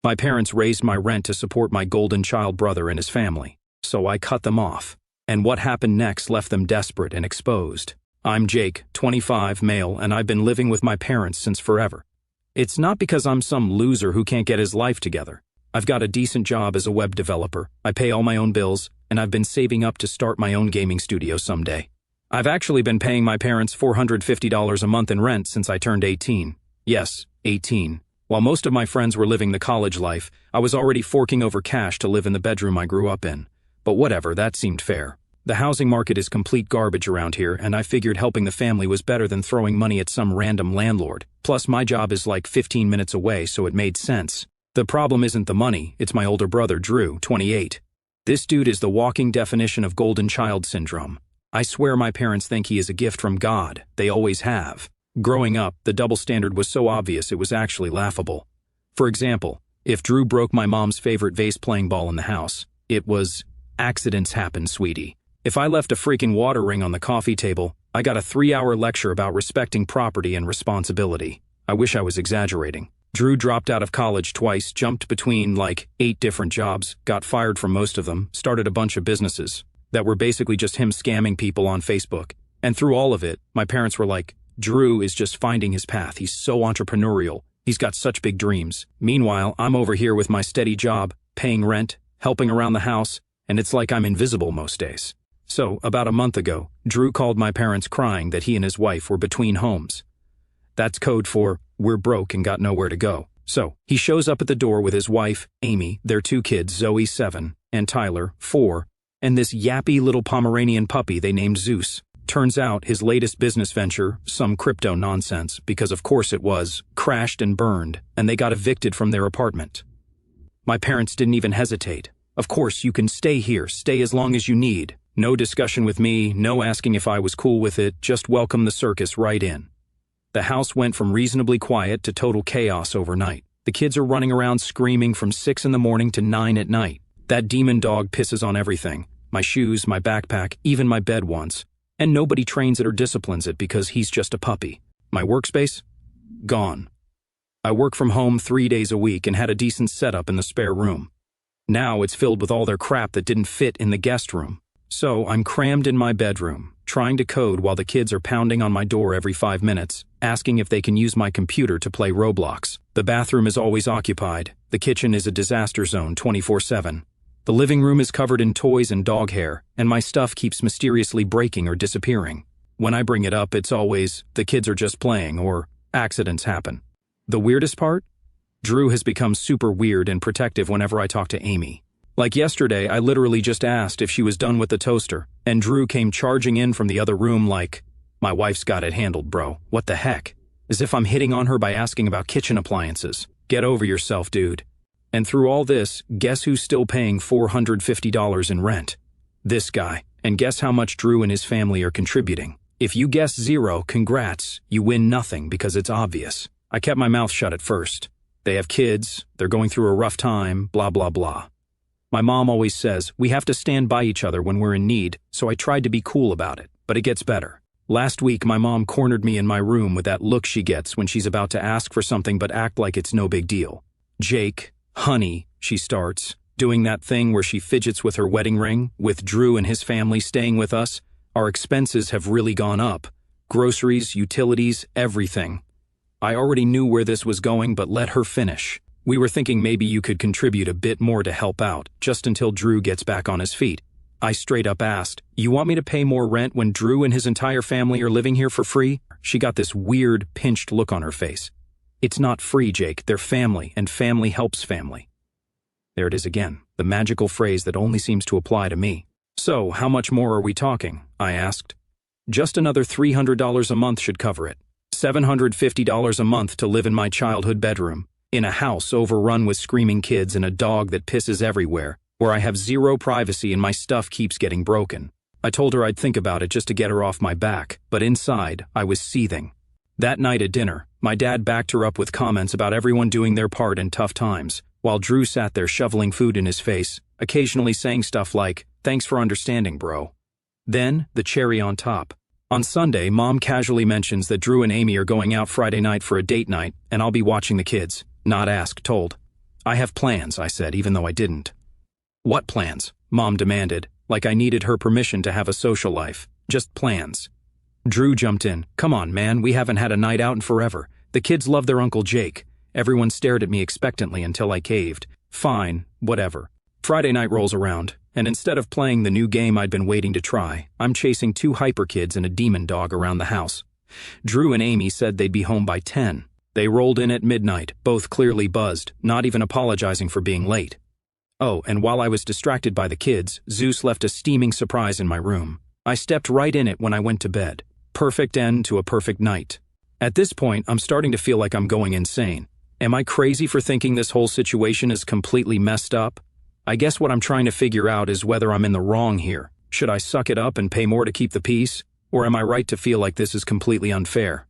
My parents raised my rent to support my golden child brother and his family, so I cut them off. And what happened next left them desperate and exposed. I'm Jake, 25, male, and I've been living with my parents since forever. It's not because I'm some loser who can't get his life together. I've got a decent job as a web developer, I pay all my own bills, and I've been saving up to start my own gaming studio someday. I've actually been paying my parents $450 a month in rent since I turned 18. Yes, 18. While most of my friends were living the college life, I was already forking over cash to live in the bedroom I grew up in. But whatever, that seemed fair. The housing market is complete garbage around here, and I figured helping the family was better than throwing money at some random landlord. Plus, my job is like 15 minutes away, so it made sense. The problem isn't the money, it's my older brother, Drew, 28. This dude is the walking definition of golden child syndrome. I swear my parents think he is a gift from God. They always have. Growing up, the double standard was so obvious it was actually laughable. For example, if Drew broke my mom's favorite vase-playing ball in the house, it was, "Accidents happen, sweetie." If I left a freaking water ring on the coffee table, I got a 3-hour lecture about respecting property and responsibility. I wish I was exaggerating. Drew dropped out of college twice, jumped between like 8 different jobs, got fired from most of them, started a bunch of businesses that were basically just him scamming people on Facebook. And through all of it, my parents were like, Drew is just finding his path. He's so entrepreneurial. He's got such big dreams. Meanwhile, I'm over here with my steady job, paying rent, helping around the house, and it's like I'm invisible most days. So, about a month ago, Drew called my parents crying that he and his wife were between homes. That's code for, we're broke and got nowhere to go. So, he shows up at the door with his wife, Amy, their 2 kids, Zoe, 7, and Tyler, 4, and this yappy little Pomeranian puppy they named Zeus. Turns out his latest business venture, some crypto nonsense, because of course it was, crashed and burned, and they got evicted from their apartment. My parents didn't even hesitate. Of course, you can stay here, stay as long as you need. No discussion with me, no asking if I was cool with it, just welcome the circus right in. The house went from reasonably quiet to total chaos overnight. The kids are running around screaming from 6 in the morning to 9 at night. That demon dog pisses on everything. My shoes, my backpack, even my bed once. And nobody trains it or disciplines it because he's just a puppy. My workspace? Gone. I work from home 3 days a week and had a decent setup in the spare room. Now it's filled with all their crap that didn't fit in the guest room. So I'm crammed in my bedroom, trying to code while the kids are pounding on my door every 5 minutes, asking if they can use my computer to play Roblox. The bathroom is always occupied. The kitchen is a disaster zone 24/7. The living room is covered in toys and dog hair, and my stuff keeps mysteriously breaking or disappearing. When I bring it up, it's always, the kids are just playing, or accidents happen. The weirdest part? Drew has become super weird and protective whenever I talk to Amy. Like yesterday, I literally just asked if she was done with the toaster, and Drew came charging in from the other room like, my wife's got it handled, bro. What the heck? As if I'm hitting on her by asking about kitchen appliances. Get over yourself, dude. And through all this, guess who's still paying $450 in rent? This guy. And guess how much Drew and his family are contributing? If you guess 0, congrats, you win nothing because it's obvious. I kept my mouth shut at first. They have kids, they're going through a rough time, blah blah blah. My mom always says, we have to stand by each other when we're in need, so I tried to be cool about it, but it gets better. Last week, my mom cornered me in my room with that look she gets when she's about to ask for something but act like it's no big deal. Jake, honey, she starts, doing that thing where she fidgets with her wedding ring, with Drew and his family staying with us. Our expenses have really gone up. Groceries, utilities, everything. I already knew where this was going, but let her finish. We were thinking maybe you could contribute a bit more to help out, just until Drew gets back on his feet. I straight up asked, you want me to pay more rent when Drew and his entire family are living here for free? She got this weird, pinched look on her face. It's not free, Jake, they're family, and family helps family. There it is again, the magical phrase that only seems to apply to me. So, how much more are we talking? I asked. Just another $300 a month should cover it. $750 a month to live in my childhood bedroom. In a house overrun with screaming kids and a dog that pisses everywhere, where I have 0 privacy and my stuff keeps getting broken. I told her I'd think about it just to get her off my back, but inside, I was seething. That night at dinner, my dad backed her up with comments about everyone doing their part in tough times, while Drew sat there shoveling food in his face, occasionally saying stuff like, thanks for understanding, bro. Then, the cherry on top. On Sunday, Mom casually mentions that Drew and Amy are going out Friday night for a date night, and I'll be watching the kids. Not asked, told. I have plans, I said, even though I didn't. What plans? Mom demanded, like I needed her permission to have a social life. Just plans. Drew jumped in. Come on, man, we haven't had a night out in forever. The kids love their Uncle Jake. Everyone stared at me expectantly until I caved. Fine, whatever. Friday night rolls around, and instead of playing the new game I'd been waiting to try, I'm chasing 2 hyper kids and a demon dog around the house. Drew and Amy said they'd be home by 10. They rolled in at midnight, both clearly buzzed, not even apologizing for being late. Oh, and while I was distracted by the kids, Zeus left a steaming surprise in my room. I stepped right in it when I went to bed. Perfect end to a perfect night. At this point, I'm starting to feel like I'm going insane. Am I crazy for thinking this whole situation is completely messed up? I guess what I'm trying to figure out is whether I'm in the wrong here. Should I suck it up and pay more to keep the peace? Or am I right to feel like this is completely unfair?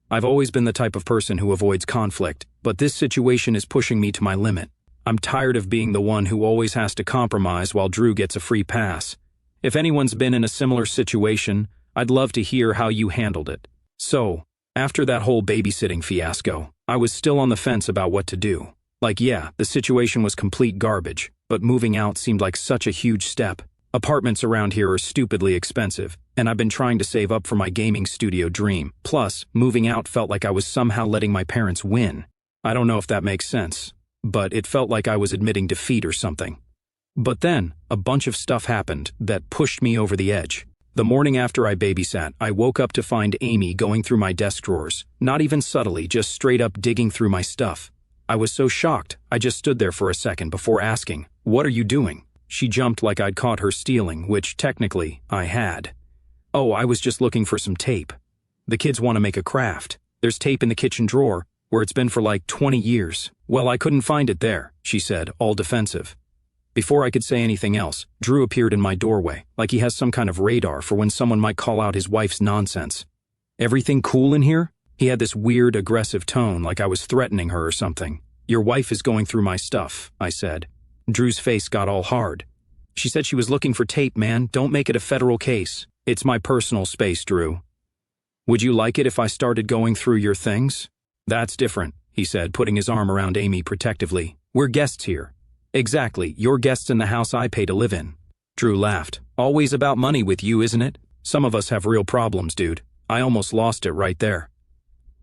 I've always been the type of person who avoids conflict, but this situation is pushing me to my limit. I'm tired of being the one who always has to compromise while Drew gets a free pass. If anyone's been in a similar situation, I'd love to hear how you handled it. So, after that whole babysitting fiasco, I was still on the fence about what to do. Like, yeah, the situation was complete garbage, but moving out seemed like such a huge step. Apartments around here are stupidly expensive, and I've been trying to save up for my gaming studio dream. Plus, moving out felt like I was somehow letting my parents win. I don't know if that makes sense, but it felt like I was admitting defeat or something. But then, a bunch of stuff happened that pushed me over the edge. The morning after I babysat, I woke up to find Amy going through my desk drawers, not even subtly, just straight up digging through my stuff. I was so shocked, I just stood there for a second before asking, "What are you doing?" She jumped like I'd caught her stealing, which technically, I had. "Oh, I was just looking for some tape. The kids want to make a craft. There's tape in the kitchen drawer, where it's been for like 20 years. Well, I couldn't find it there," she said, all defensive. Before I could say anything else, Drew appeared in my doorway, like he has some kind of radar for when someone might call out his wife's nonsense. "Everything cool in here?" He had this weird, aggressive tone, like I was threatening her or something. "Your wife is going through my stuff," I said. Drew's face got all hard. "She said she was looking for tape, man. Don't make it a federal case. It's my personal space, Drew." "Would you like it if I started going through your things?" "That's different," he said, putting his arm around Amy protectively. "We're guests here." "Exactly, you're guests in the house I pay to live in." Drew laughed. "Always about money with you, isn't it? Some of us have real problems, dude." I almost lost it right there.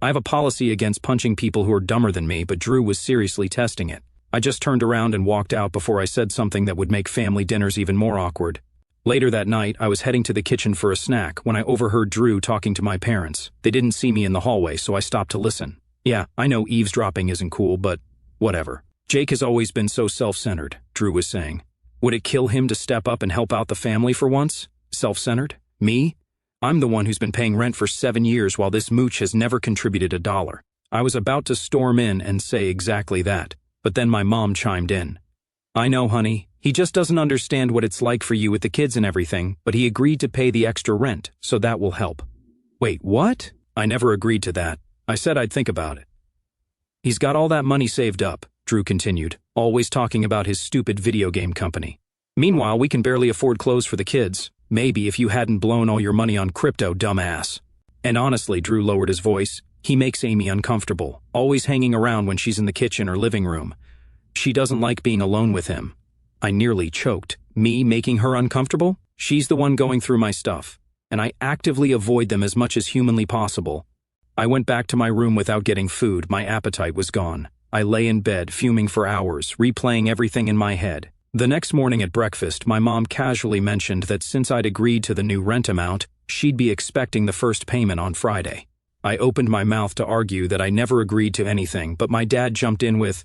I have a policy against punching people who are dumber than me, but Drew was seriously testing it. I just turned around and walked out before I said something that would make family dinners even more awkward. Later that night, I was heading to the kitchen for a snack when I overheard Drew talking to my parents. They didn't see me in the hallway, so I stopped to listen. Yeah, I know eavesdropping isn't cool, but whatever. "Jake has always been so self-centered," Drew was saying. "Would it kill him to step up and help out the family for once? Self-centered? Me? I'm the one who's been paying rent for 7 years while this mooch has never contributed $1. I was about to storm in and say exactly that, but then my mom chimed in. "I know, honey. He just doesn't understand what it's like for you with the kids and everything, but he agreed to pay the extra rent, so that will help." "Wait, what?" "I never agreed to that. I said I'd think about it." "He's got all that money saved up," Drew continued, always talking about his stupid video game company. "Meanwhile, we can barely afford clothes for the kids. Maybe if you hadn't blown all your money on crypto, dumbass." And honestly, Drew lowered his voice, he makes Amy uncomfortable, always hanging around when she's in the kitchen or living room. She doesn't like being alone with him. I nearly choked. Me making her uncomfortable? She's the one going through my stuff, and I actively avoid them as much as humanly possible. I went back to my room without getting food. My appetite was gone. I lay in bed, fuming for hours, replaying everything in my head. The next morning at breakfast, my mom casually mentioned that since I'd agreed to the new rent amount, she'd be expecting the first payment on Friday. I opened my mouth to argue that I never agreed to anything, but my dad jumped in with,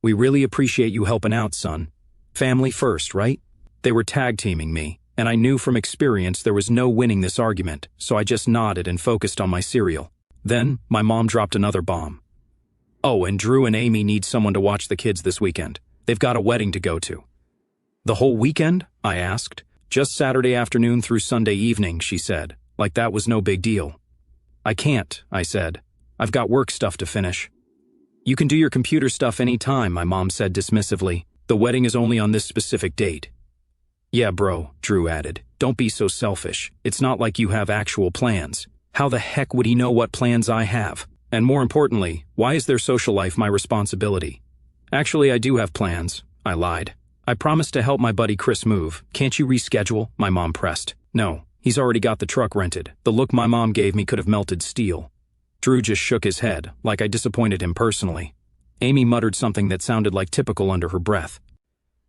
"We really appreciate you helping out, son. Family first, right?" They were tag-teaming me, and I knew from experience there was no winning this argument, so I just nodded and focused on my cereal. Then, my mom dropped another bomb. "Oh, and Drew and Amy need someone to watch the kids this weekend. They've got a wedding to go to." "The whole weekend?" I asked. "Just Saturday afternoon through Sunday evening," she said, like that was no big deal. "I can't," I said. "I've got work stuff to finish." "You can do your computer stuff any time," my mom said dismissively. "The wedding is only on this specific date." "Yeah, bro," Drew added. "Don't be so selfish. It's not like you have actual plans. How the heck would he know what plans I have? And more importantly, why is their social life my responsibility? Actually, I do have plans, I lied. I promised to help my buddy Chris move. Can't you reschedule? My mom pressed. No, he's already got the truck rented. The look my mom gave me could have melted steel. Drew just shook his head, like I disappointed him personally. Amy muttered something that sounded like typical under her breath.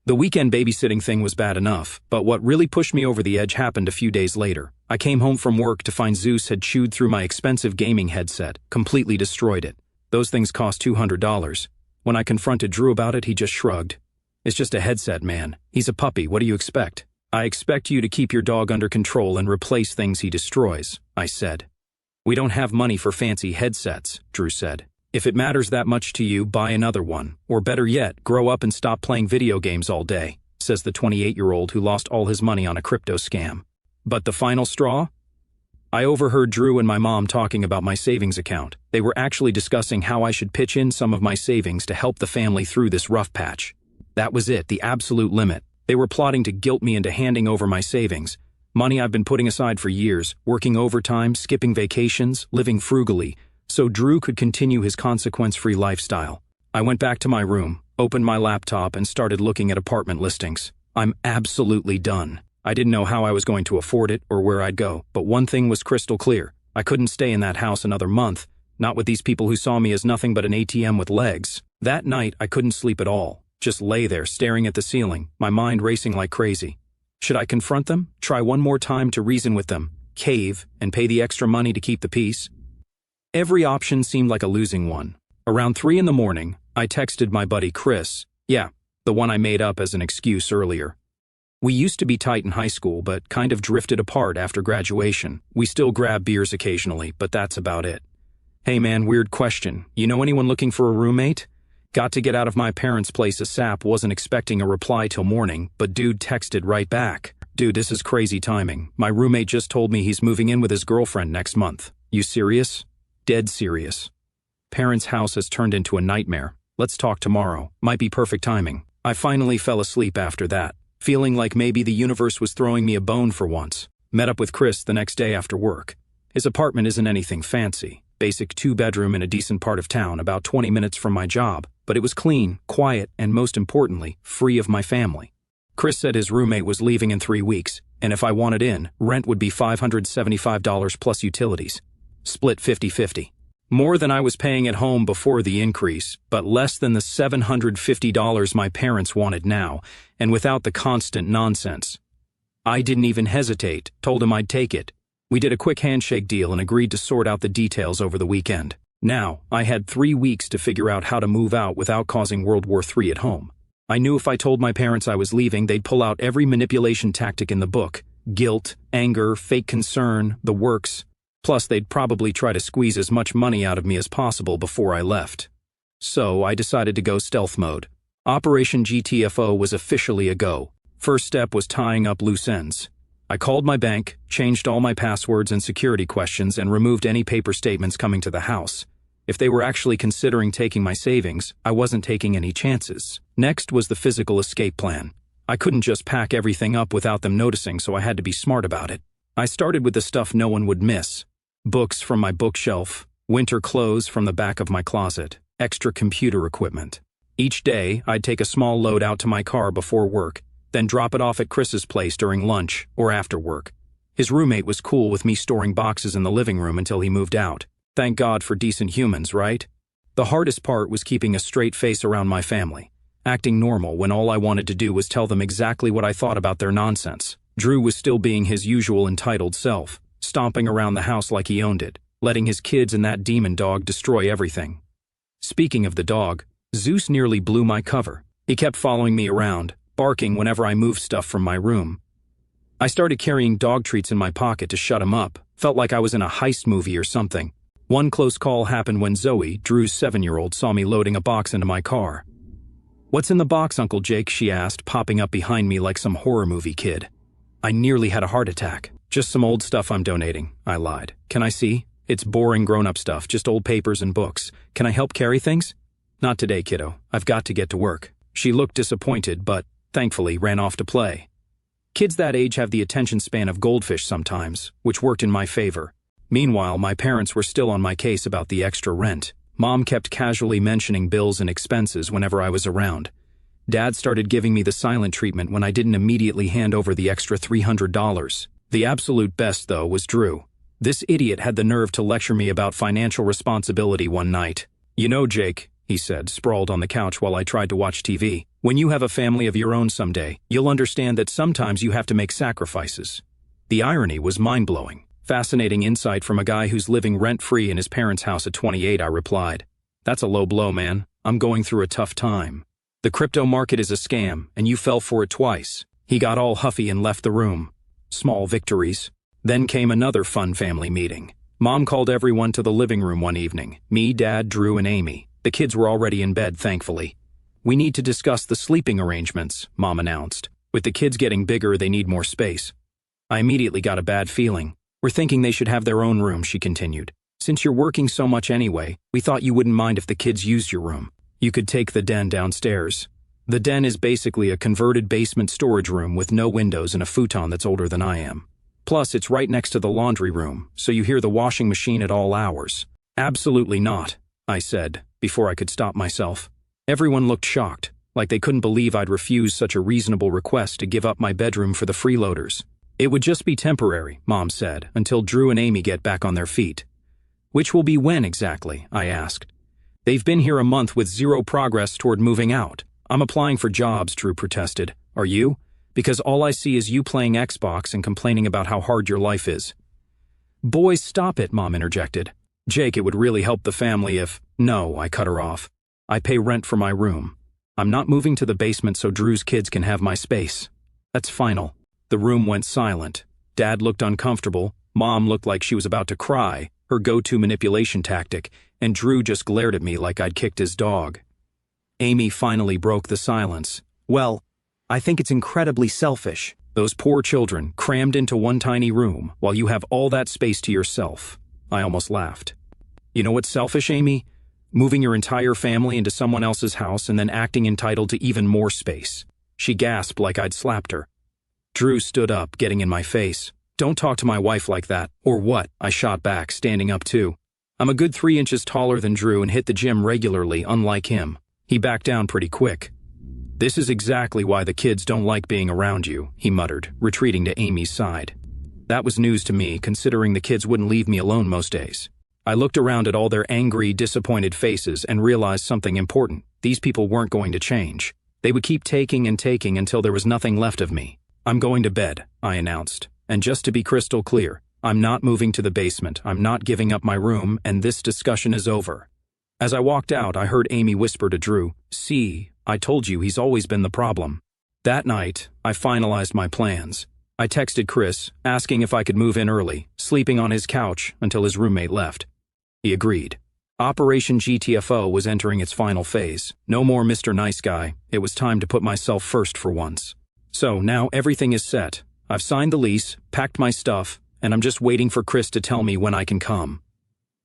The weekend babysitting thing was bad enough, but what really pushed me over the edge happened a few days later. I came home from work to find Zeus had chewed through my expensive gaming headset, completely destroyed it. Those things cost $200. When I confronted Drew about it, he just shrugged. It's just a headset, man. He's a puppy, what do you expect? I expect you to keep your dog under control and replace things he destroys, I said. We don't have money for fancy headsets, Drew said. If it matters that much to you, buy another one. Or better yet, grow up and stop playing video games all day, says the 28-year-old who lost all his money on a crypto scam. But the final straw? I overheard Drew and my mom talking about my savings account. They were actually discussing how I should pitch in some of my savings to help the family through this rough patch. That was it, the absolute limit. They were plotting to guilt me into handing over my savings. Money I've been putting aside for years, working overtime, skipping vacations, living frugally, so Drew could continue his consequence-free lifestyle. I went back to my room, opened my laptop, and started looking at apartment listings. I'm absolutely done. I didn't know how I was going to afford it or where I'd go, but one thing was crystal clear. I couldn't stay in that house another month, not with these people who saw me as nothing but an ATM with legs. That night, I couldn't sleep at all. Just lay there, staring at the ceiling, my mind racing like crazy. Should I confront them? Try one more time to reason with them? Cave and pay the extra money to keep the peace? Every option seemed like a losing one. Around 3 in the morning, I texted my buddy Chris. Yeah, the one I made up as an excuse earlier. We used to be tight in high school, but kind of drifted apart after graduation. We still grab beers occasionally, but that's about it. Hey man, weird question. You know anyone looking for a roommate? Got to get out of my parents' place ASAP, wasn't expecting a reply till morning, but dude texted right back. Dude, this is crazy timing. My roommate just told me he's moving in with his girlfriend next month. You serious? Dead serious. Parents' house has turned into a nightmare. Let's talk tomorrow. Might be perfect timing. I finally fell asleep after that, feeling like maybe the universe was throwing me a bone for once. Met up with Chris the next day after work. His apartment isn't anything fancy. Basic 2-bedroom in a decent part of town, about 20 minutes from my job, but it was clean, quiet, and most importantly, free of my family. Chris said his roommate was leaving in 3 weeks, and if I wanted in, rent would be $575 plus utilities. Split 50-50. More than I was paying at home before the increase, but less than the $750 my parents wanted now, and without the constant nonsense. I didn't even hesitate, told him I'd take it. We did a quick handshake deal and agreed to sort out the details over the weekend. Now, I had 3 weeks to figure out how to move out without causing World War III at home. I knew if I told my parents I was leaving, they'd pull out every manipulation tactic in the book. Guilt, anger, fake concern, the works. Plus, they'd probably try to squeeze as much money out of me as possible before I left. So, I decided to go stealth mode. Operation GTFO was officially a go. First step was tying up loose ends. I called my bank, changed all my passwords and security questions, and removed any paper statements coming to the house. If they were actually considering taking my savings, I wasn't taking any chances. Next was the physical escape plan. I couldn't just pack everything up without them noticing, so I had to be smart about it. I started with the stuff no one would miss. Books from my bookshelf, winter clothes from the back of my closet, extra computer equipment. Each day, I'd take a small load out to my car before work, then drop it off at Chris's place during lunch or after work. His roommate was cool with me storing boxes in the living room until he moved out. Thank God for decent humans, right? The hardest part was keeping a straight face around my family, acting normal when all I wanted to do was tell them exactly what I thought about their nonsense. Drew was still being his usual entitled self, stomping around the house like he owned it, letting his kids and that demon dog destroy everything. Speaking of the dog, Zeus nearly blew my cover. He kept following me around, barking whenever I moved stuff from my room. I started carrying dog treats in my pocket to shut him up. Felt like I was in a heist movie or something. One close call happened when Zoe, Drew's 7-year-old, saw me loading a box into my car. "What's in the box, Uncle Jake?" she asked, popping up behind me like some horror movie kid. I nearly had a heart attack. "Just some old stuff I'm donating," I lied. "Can I see?" "It's boring grown-up stuff, just old papers and books. Can I help carry things?" "Not today, kiddo. I've got to get to work." She looked disappointed, but, thankfully, ran off to play. Kids that age have the attention span of goldfish sometimes, which worked in my favor. Meanwhile, my parents were still on my case about the extra rent. Mom kept casually mentioning bills and expenses whenever I was around. Dad started giving me the silent treatment when I didn't immediately hand over the extra $300. The absolute best, though, was Drew. This idiot had the nerve to lecture me about financial responsibility one night. "You know, Jake," he said, sprawled on the couch while I tried to watch TV, "when you have a family of your own someday, you'll understand that sometimes you have to make sacrifices." The irony was mind-blowing. "Fascinating insight from a guy who's living rent-free in his parents' house at 28, I replied. "That's a low blow, man. I'm going through a tough time. The crypto market is a scam, and you fell for it twice." He got all huffy and left the room. Small victories. Then came another fun family meeting. Mom called everyone to the living room one evening. Me, Dad, Drew, and Amy. The kids were already in bed, thankfully. "We need to discuss the sleeping arrangements," Mom announced. "With the kids getting bigger, they need more space." I immediately got a bad feeling. "We're thinking they should have their own room," she continued. "Since you're working so much anyway, we thought you wouldn't mind if the kids used your room. You could take the den downstairs." The den is basically a converted basement storage room with no windows and a futon that's older than I am. Plus, it's right next to the laundry room, so you hear the washing machine at all hours. "Absolutely not," I said, before I could stop myself. Everyone looked shocked, like they couldn't believe I'd refuse such a reasonable request to give up my bedroom for the freeloaders. "It would just be temporary," Mom said, "until Drew and Amy get back on their feet." "Which will be when exactly?" I asked. "They've been here a month with zero progress toward moving out." "I'm applying for jobs," Drew protested. "Are you? Because all I see is you playing Xbox and complaining about how hard your life is." "Boys, stop it," Mom interjected. "Jake, it would really help the family if—" "No," I cut her off. "I pay rent for my room. I'm not moving to the basement so Drew's kids can have my space. That's final." The room went silent. Dad looked uncomfortable, Mom looked like she was about to cry, her go-to manipulation tactic, and Drew just glared at me like I'd kicked his dog. Amy finally broke the silence. "Well, I think it's incredibly selfish. Those poor children crammed into one tiny room while you have all that space to yourself." I almost laughed. "You know what's selfish, Amy? Moving your entire family into someone else's house and then acting entitled to even more space." She gasped like I'd slapped her. Drew stood up, getting in my face. "Don't talk to my wife like that." "Or what?" I shot back, standing up too. "I'm a good 3 inches taller than Drew and hit the gym regularly, unlike him." He backed down pretty quick. "This is exactly why the kids don't like being around you," he muttered, retreating to Amy's side. That was news to me, considering the kids wouldn't leave me alone most days. I looked around at all their angry, disappointed faces and realized something important. These people weren't going to change. They would keep taking and taking until there was nothing left of me. "I'm going to bed," I announced. "And just to be crystal clear, I'm not moving to the basement, I'm not giving up my room, and this discussion is over." As I walked out, I heard Amy whisper to Drew, "See, I told you he's always been the problem." That night, I finalized my plans. I texted Chris, asking if I could move in early, sleeping on his couch until his roommate left. He agreed. Operation GTFO was entering its final phase. No more Mr. Nice Guy. It was time to put myself first for once. So now everything is set. I've signed the lease, packed my stuff, and I'm just waiting for Chris to tell me when I can come.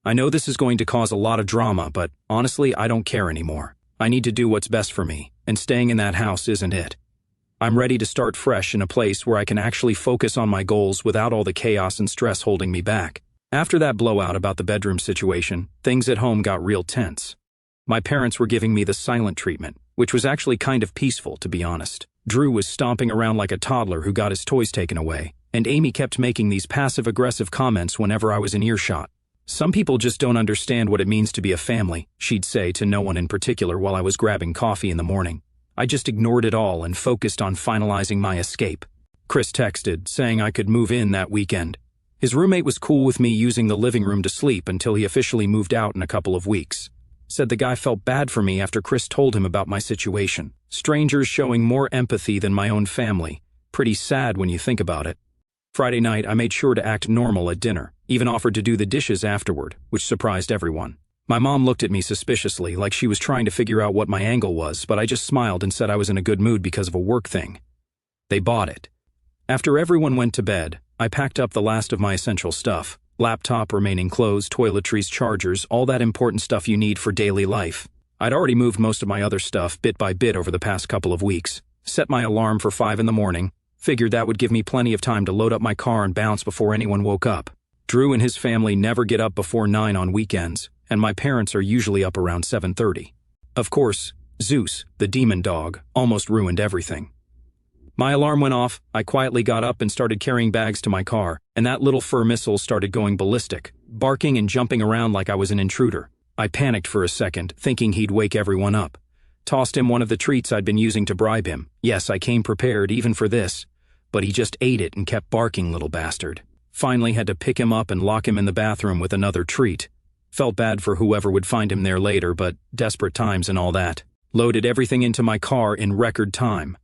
I know this is going to cause a lot of drama, but honestly, I don't care anymore. I need to do what's best for me, and staying in that house isn't it. I'm ready to start fresh in a place where I can actually focus on my goals without all the chaos and stress holding me back. After that blowout about the bedroom situation, things at home got real tense. My parents were giving me the silent treatment, which was actually kind of peaceful, to be honest. Drew was stomping around like a toddler who got his toys taken away, and Amy kept making these passive-aggressive comments whenever I was in earshot. "Some people just don't understand what it means to be a family," she'd say to no one in particular while I was grabbing coffee in the morning. I just ignored it all and focused on finalizing my escape. Chris texted, saying I could move in that weekend. His roommate was cool with me using the living room to sleep until he officially moved out in a couple of weeks. Said the guy felt bad for me after Chris told him about my situation. Strangers showing more empathy than my own family. Pretty sad when you think about it. Friday night, I made sure to act normal at dinner, even offered to do the dishes afterward, which surprised everyone. My mom looked at me suspiciously, like she was trying to figure out what my angle was, but I just smiled and said I was in a good mood because of a work thing. They bought it. After everyone went to bed, I packed up the last of my essential stuff. Laptop, remaining clothes, toiletries, chargers, all that important stuff you need for daily life. I'd already moved most of my other stuff bit by bit over the past couple of weeks. Set my alarm for 5 in the morning. Figured that would give me plenty of time to load up my car and bounce before anyone woke up. Drew and his family never get up before 9 on weekends, and my parents are usually up around 7:30. Of course, Zeus, the demon dog, almost ruined everything. My alarm went off, I quietly got up and started carrying bags to my car, and that little fur missile started going ballistic, barking and jumping around like I was an intruder. I panicked for a second, thinking he'd wake everyone up. Tossed him one of the treats I'd been using to bribe him. Yes, I came prepared even for this, but he just ate it and kept barking, little bastard. Finally had to pick him up and lock him in the bathroom with another treat. Felt bad for whoever would find him there later, but desperate times and all that. Loaded everything into my car in record time.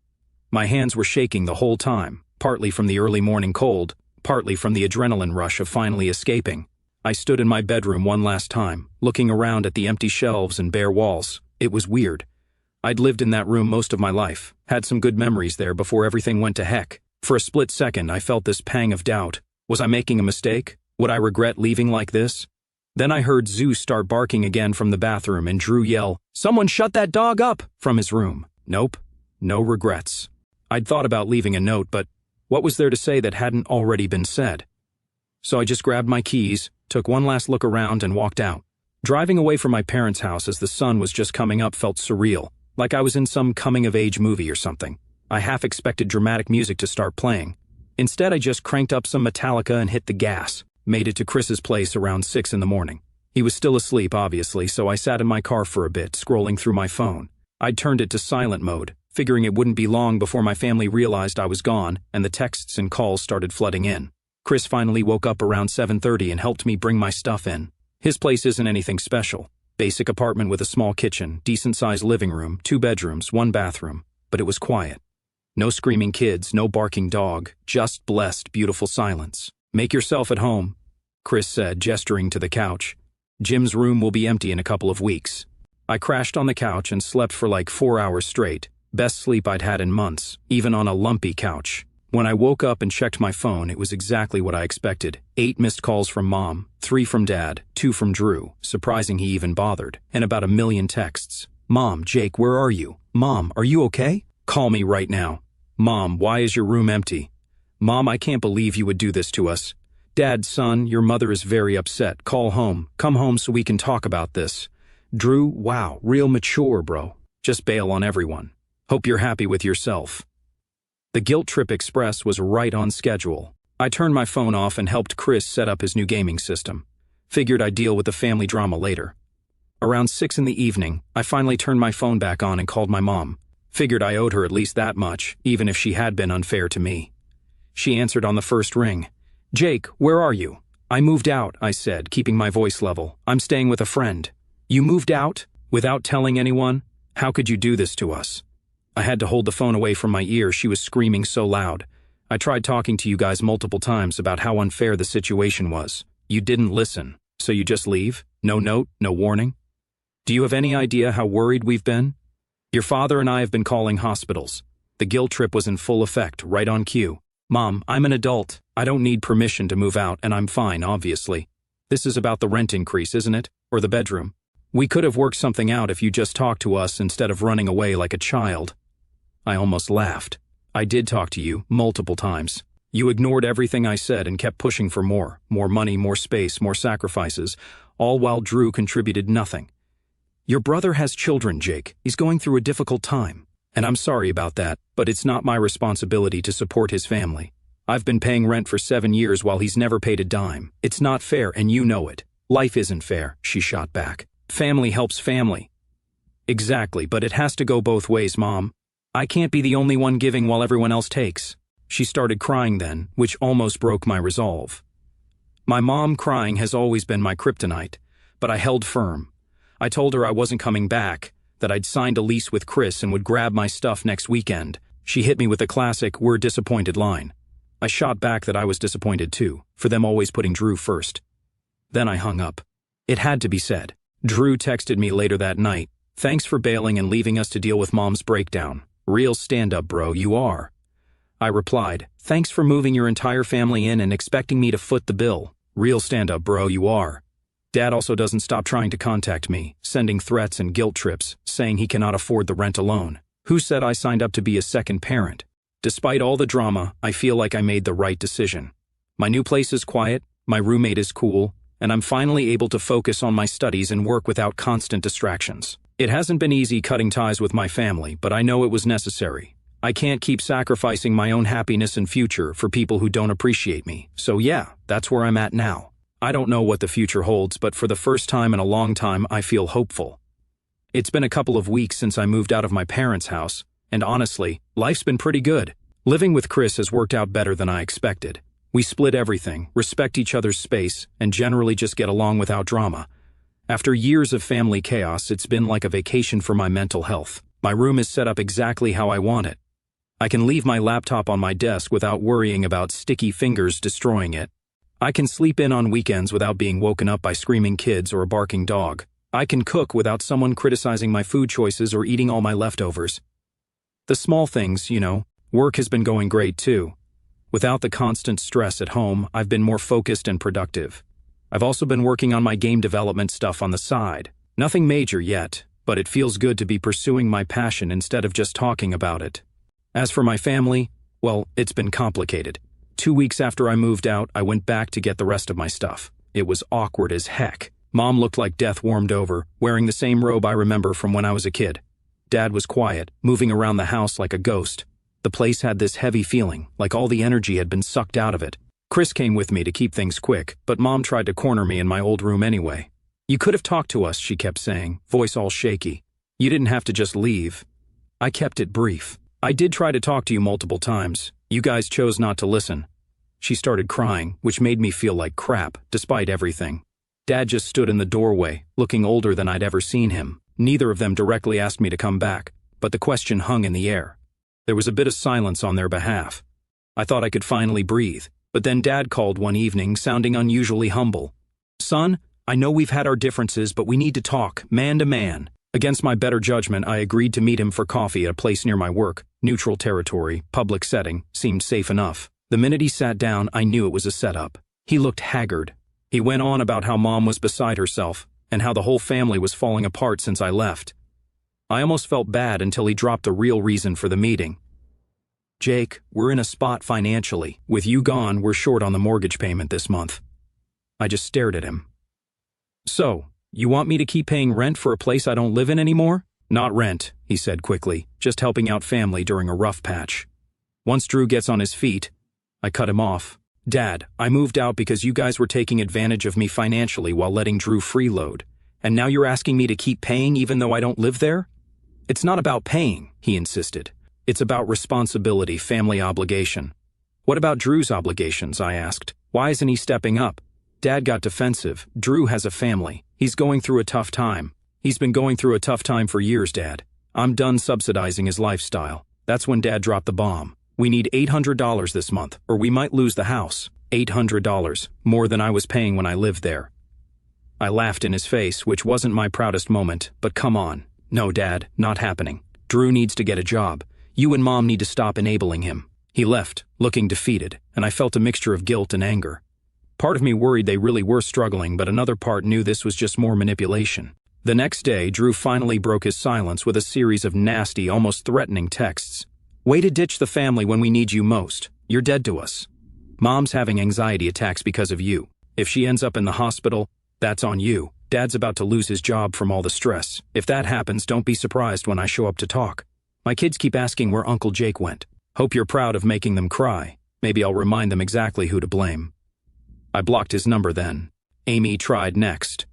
My hands were shaking the whole time, partly from the early morning cold, partly from the adrenaline rush of finally escaping. I stood in my bedroom one last time, looking around at the empty shelves and bare walls. It was weird. I'd lived in that room most of my life, had some good memories there before everything went to heck. For a split second, I felt this pang of doubt. Was I making a mistake? Would I regret leaving like this? Then I heard Zeus start barking again from the bathroom and Drew yell, "Someone shut that dog up!" from his room. Nope, no regrets. I'd thought about leaving a note, but what was there to say that hadn't already been said? So I just grabbed my keys, took one last look around and walked out. Driving away from my parents' house as the sun was just coming up felt surreal, like I was in some coming-of-age movie or something. I half expected dramatic music to start playing. Instead, I just cranked up some Metallica and hit the gas. Made it to Chris's place around 6 in the morning. He was still asleep, obviously, so I sat in my car for a bit, scrolling through my phone. I'd turned it to silent mode, figuring it wouldn't be long before my family realized I was gone and the texts and calls started flooding in. Chris finally woke up around 7:30 and helped me bring my stuff in. His place isn't anything special. Basic apartment with a small kitchen, decent-sized living room, 2 bedrooms, 1 bathroom, but it was quiet. No screaming kids, no barking dog, just blessed, beautiful silence. "Make yourself at home," Chris said, gesturing to the couch. "Jim's room will be empty in a couple of weeks." I crashed on the couch and slept for like 4 hours straight. Best sleep I'd had in months, even on a lumpy couch. When I woke up and checked my phone, it was exactly what I expected. 8 missed calls from Mom, 3 from Dad, 2 from Drew, surprising he even bothered, and about 1,000,000 texts. "Mom, Jake, where are you? Mom, are you okay? Call me right now. Mom, why is your room empty? Mom, I can't believe you would do this to us. Dad, son, your mother is very upset. Call home. Come home so we can talk about this. Drew, wow, real mature, bro. Just bail on everyone. Hope you're happy with yourself." The Guilt Trip Express was right on schedule. I turned my phone off and helped Chris set up his new gaming system. Figured I'd deal with the family drama later. Around 6 in the evening, I finally turned my phone back on and called my mom. Figured I owed her at least that much, even if she had been unfair to me. She answered on the first ring. "Jake, where are you?" "I moved out," I said, keeping my voice level. "I'm staying with a friend." "You moved out? Without telling anyone? How could you do this to us?" I had to hold the phone away from my ear. She was screaming so loud. "I tried talking to you guys multiple times about how unfair the situation was. You didn't listen. So you just leave? No note, no warning? Do you have any idea how worried we've been? Your father and I have been calling hospitals. The guilt trip was in full effect, right on cue. Mom, I'm an adult. I don't need permission to move out, and I'm fine, obviously. This is about the rent increase, isn't it? Or the bedroom? We could have worked something out if you just talked to us instead of running away like a child." I almost laughed. "I did talk to you, multiple times. You ignored everything I said and kept pushing for more money, more space, more sacrifices, all while Drew contributed nothing. Your brother has children, Jake. He's going through a difficult time. And I'm sorry about that, but it's not my responsibility to support his family. I've been paying rent for 7 years while he's never paid a dime. It's not fair, and you know it. Life isn't fair," she shot back. "Family helps family." "Exactly, but it has to go both ways, Mom. I can't be the only one giving while everyone else takes." She started crying then, which almost broke my resolve. My mom crying has always been my kryptonite, but I held firm. I told her I wasn't coming back, that I'd signed a lease with Chris and would grab my stuff next weekend. She hit me with a classic, "We're disappointed" line. I shot back that I was disappointed too, for them always putting Drew first. Then I hung up. It had to be said. Drew texted me later that night, "Thanks for bailing and leaving us to deal with Mom's breakdown. Real stand-up, bro, you are." I replied, "Thanks for moving your entire family in and expecting me to foot the bill. Real stand-up, bro, you are." Dad also doesn't stop trying to contact me, sending threats and guilt trips, saying he cannot afford the rent alone. Who said I signed up to be a second parent? Despite all the drama, I feel like I made the right decision. My new place is quiet, my roommate is cool, and I'm finally able to focus on my studies and work without constant distractions. It hasn't been easy cutting ties with my family, but I know it was necessary. I can't keep sacrificing my own happiness and future for people who don't appreciate me. So yeah, that's where I'm at now. I don't know what the future holds, but for the first time in a long time, I feel hopeful. It's been a couple of weeks since I moved out of my parents' house, and honestly, life's been pretty good. Living with Chris has worked out better than I expected. We split everything, respect each other's space, and generally just get along without drama. After years of family chaos, it's been like a vacation for my mental health. My room is set up exactly how I want it. I can leave my laptop on my desk without worrying about sticky fingers destroying it. I can sleep in on weekends without being woken up by screaming kids or a barking dog. I can cook without someone criticizing my food choices or eating all my leftovers. The small things, Work has been going great too. Without the constant stress at home, I've been more focused and productive. I've also been working on my game development stuff on the side. Nothing major yet, but it feels good to be pursuing my passion instead of just talking about it. As for my family, well, it's been complicated. 2 weeks after I moved out, I went back to get the rest of my stuff. It was awkward as heck. Mom looked like death warmed over, wearing the same robe I remember from when I was a kid. Dad was quiet, moving around the house like a ghost. The place had this heavy feeling, like all the energy had been sucked out of it. Chris came with me to keep things quick, but Mom tried to corner me in my old room anyway. "You could have talked to us," she kept saying, voice all shaky. "You didn't have to just leave." I kept it brief. "I did try to talk to you multiple times. You guys chose not to listen." She started crying, which made me feel like crap, despite everything. Dad just stood in the doorway, looking older than I'd ever seen him. Neither of them directly asked me to come back, but the question hung in the air. There was a bit of silence on their behalf. I thought I could finally breathe, but then Dad called one evening, sounding unusually humble. "Son, I know we've had our differences, but we need to talk, man to man." Against my better judgment, I agreed to meet him for coffee at a place near my work. Neutral territory, public setting, seemed safe enough. The minute he sat down, I knew it was a setup. He looked haggard. He went on about how Mom was beside herself, and how the whole family was falling apart since I left. I almost felt bad until he dropped the real reason for the meeting. "Jake, we're in a spot financially. With you gone, we're short on the mortgage payment this month." I just stared at him. "So, you want me to keep paying rent for a place I don't live in anymore?" "Not rent," he said quickly, "just helping out family during a rough patch. Once Drew gets on his feet," I cut him off. "Dad, I moved out because you guys were taking advantage of me financially while letting Drew freeload. And now you're asking me to keep paying even though I don't live there?" "It's not about paying," he insisted. "It's about responsibility, family obligation." "What about Drew's obligations?" I asked. "Why isn't he stepping up?" Dad got defensive. "Drew has a family. He's going through a tough time." "He's been going through a tough time for years, Dad. I'm done subsidizing his lifestyle." That's when Dad dropped the bomb. "We need $800 this month, or we might lose the house." $800, more than I was paying when I lived there. I laughed in his face, which wasn't my proudest moment, but come on. "No, Dad, not happening. Drew needs to get a job. You and Mom need to stop enabling him." He left, looking defeated, and I felt a mixture of guilt and anger. Part of me worried they really were struggling, but another part knew this was just more manipulation. The next day, Drew finally broke his silence with a series of nasty, almost threatening texts. "Way to ditch the family when we need you most. You're dead to us. Mom's having anxiety attacks because of you. If she ends up in the hospital, that's on you. Dad's about to lose his job from all the stress. If that happens, don't be surprised when I show up to talk. My kids keep asking where Uncle Jake went. Hope you're proud of making them cry. Maybe I'll remind them exactly who to blame." I blocked his number then. Amy tried next.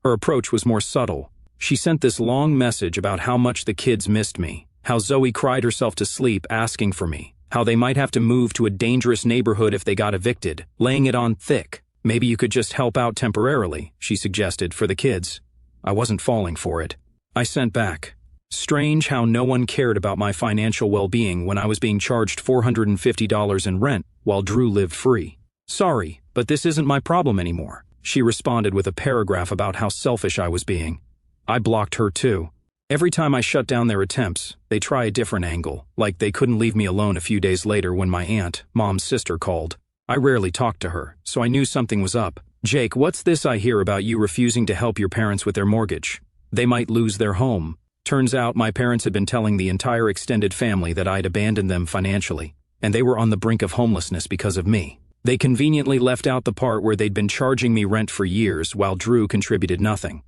Her approach was more subtle. She sent this long message about how much the kids missed me, how Zoe cried herself to sleep asking for me, how they might have to move to a dangerous neighborhood if they got evicted, laying it on thick. "Maybe you could just help out temporarily," she suggested, for the kids. I wasn't falling for it. I sent back. "Strange how no one cared about my financial well-being when I was being charged $450 in rent while Drew lived free. Sorry, but this isn't my problem anymore." She responded with a paragraph about how selfish I was being. I blocked her too. Every time I shut down their attempts, they try a different angle, like they couldn't leave me alone a few days later when my aunt, Mom's sister, called. I rarely talked to her, so I knew something was up. "Jake, what's this I hear about you refusing to help your parents with their mortgage? They might lose their home." Turns out my parents had been telling the entire extended family that I'd abandoned them financially, and they were on the brink of homelessness because of me. They conveniently left out the part where they'd been charging me rent for years while Drew contributed nothing.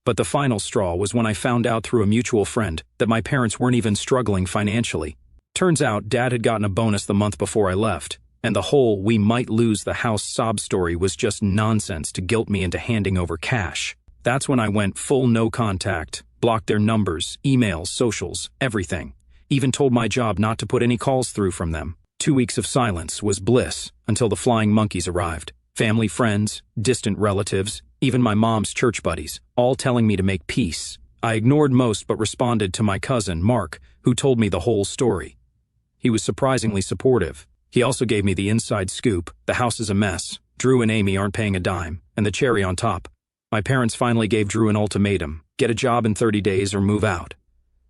But the final straw was when I found out through a mutual friend that my parents weren't even struggling financially. Turns out Dad had gotten a bonus the month before I left, and the whole "we might lose the house" sob story was just nonsense to guilt me into handing over cash. That's when I went full no contact, blocked their numbers, emails, socials, everything. Even told my job not to put any calls through from them. 2 weeks of silence was bliss until the flying monkeys arrived. Family, friends, distant relatives, even my mom's church buddies, all telling me to make peace. I ignored most but responded to my cousin, Mark, who told me the whole story. He was surprisingly supportive. He also gave me the inside scoop: the house is a mess, Drew and Amy aren't paying a dime, and the cherry on top: my parents finally gave Drew an ultimatum: get a job in 30 days or move out.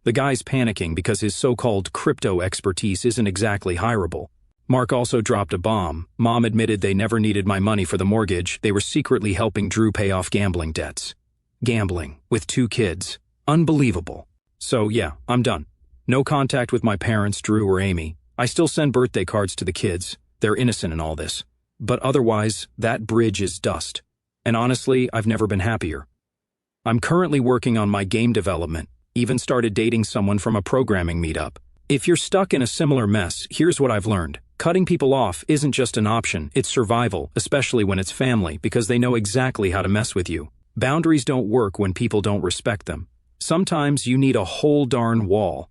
The guy's panicking because his so-called crypto expertise isn't exactly hireable. Mark also dropped a bomb. Mom admitted they never needed my money for the mortgage. They were secretly helping Drew pay off gambling debts. Gambling, with 2 kids. Unbelievable. So yeah, I'm done. No contact with my parents, Drew or Amy. I still send birthday cards to the kids. They're innocent in all this. But otherwise, that bridge is dust. And honestly, I've never been happier. I'm currently working on my game development. Even started dating someone from a programming meetup. If you're stuck in a similar mess, here's what I've learned. Cutting people off isn't just an option, it's survival, especially when it's family, because they know exactly how to mess with you. Boundaries don't work when people don't respect them. Sometimes you need a whole darn wall.